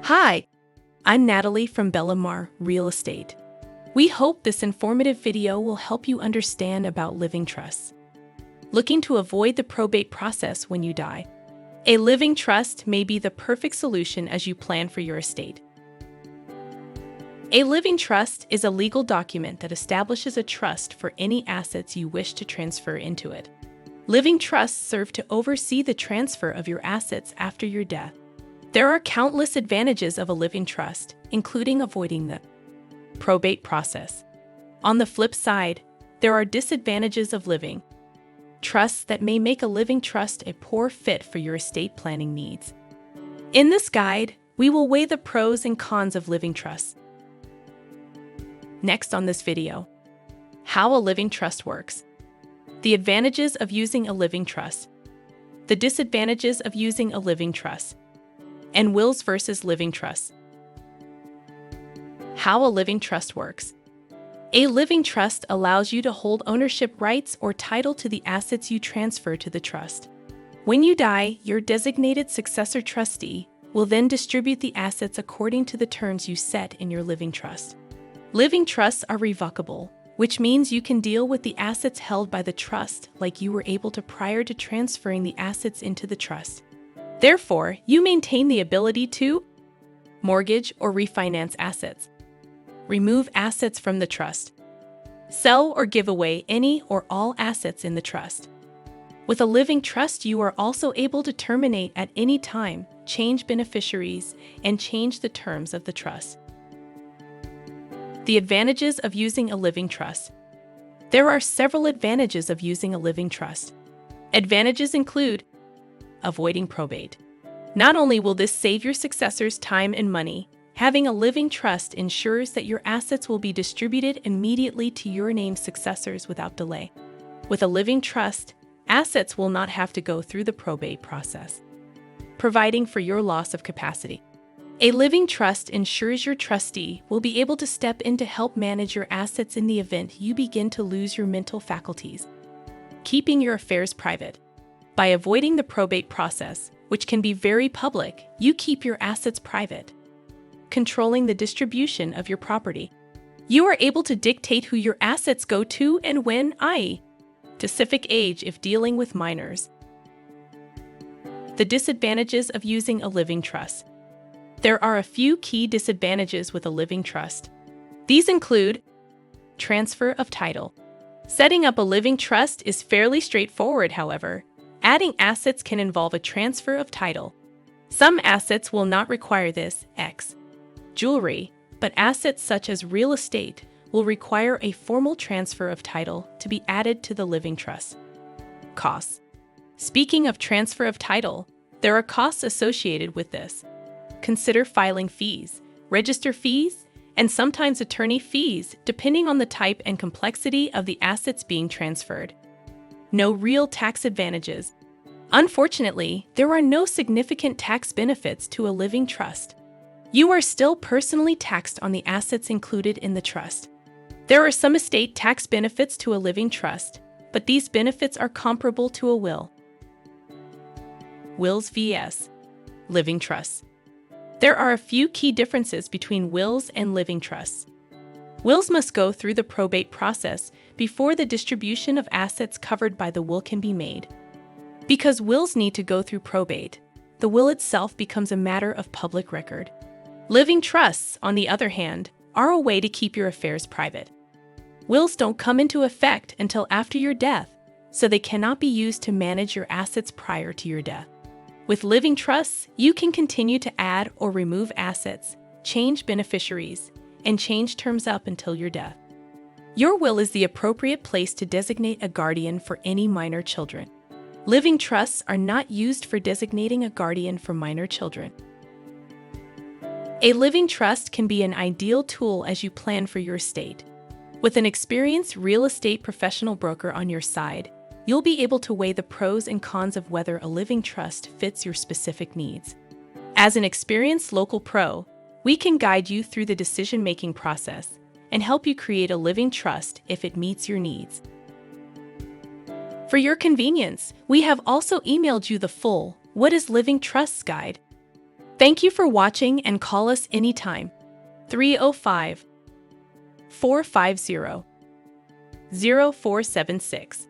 Hi, I'm Natalie from Bellamar Real Estate. We hope this informative video will help you understand about living trusts. Looking to avoid the probate process when you die? A living trust may be the perfect solution as you plan for your estate. A living trust is a legal document that establishes a trust for any assets you wish to transfer into it. Living trusts serve to oversee the transfer of your assets after your death. There are countless advantages of a living trust, including avoiding the probate process. On the flip side, there are disadvantages of living trusts that may make a living trust a poor fit for your estate planning needs. In this guide, we will weigh the pros and cons of living trusts. Next on this video, how a living trust works. The advantages of using a living trust. The disadvantages of using a living trust. And wills versus living trusts. How a living trust works. A living trust allows you to hold ownership rights or title to the assets you transfer to the trust. When you die, your designated successor trustee will then distribute the assets according to the terms you set in your living trust. Living trusts are revocable, which means you can deal with the assets held by the trust like you were able to prior to transferring the assets into the trust. Therefore, you maintain the ability to mortgage or refinance assets, remove assets from the trust, sell or give away any or all assets in the trust. With a living trust, you are also able to terminate at any time, change beneficiaries, and change the terms of the trust. The advantages of using a living trust. There are several advantages of using a living trust. Advantages include avoiding probate. Not only will this save your successors time and money, having a living trust ensures that your assets will be distributed immediately to your named successors without delay. With a living trust, assets will not have to go through the probate process, providing for your loss of capacity. A living trust ensures your trustee will be able to step in to help manage your assets in the event you begin to lose your mental faculties. Keeping your affairs private. By avoiding the probate process, which can be very public, you keep your assets private. Controlling the distribution of your property. You are able to dictate who your assets go to and when, i.e., to specific age if dealing with minors. The disadvantages of using a living trust. There are a few key disadvantages with a living trust. These include transfer of title. Setting up a living trust is fairly straightforward, however. Adding assets can involve a transfer of title. Some assets will not require this, e.g., jewelry, but assets such as real estate will require a formal transfer of title to be added to the living trust. Costs. Speaking of transfer of title, there are costs associated with this. Consider filing fees, register fees, and sometimes attorney fees, depending on the type and complexity of the assets being transferred. No real tax advantages. Unfortunately, there are no significant tax benefits to a living trust. You are still personally taxed on the assets included in the trust. There are some estate tax benefits to a living trust, but these benefits are comparable to a will. Wills vs. living trusts. There are a few key differences between wills and living trusts. Wills must go through the probate process before the distribution of assets covered by the will can be made. Because wills need to go through probate, the will itself becomes a matter of public record. Living trusts, on the other hand, are a way to keep your affairs private. Wills don't come into effect until after your death, so they cannot be used to manage your assets prior to your death. With living trusts, you can continue to add or remove assets, change beneficiaries, and change terms up until your death. Your will is the appropriate place to designate a guardian for any minor children. Living trusts are not used for designating a guardian for minor children. A living trust can be an ideal tool as you plan for your estate. With an experienced real estate professional broker on your side, you'll be able to weigh the pros and cons of whether a living trust fits your specific needs. As an experienced local pro, we can guide you through the decision-making process and help you create a living trust if it meets your needs. For your convenience, we have also emailed you the full What is Living Trusts guide. Thank you for watching and call us anytime. 305 450 0476.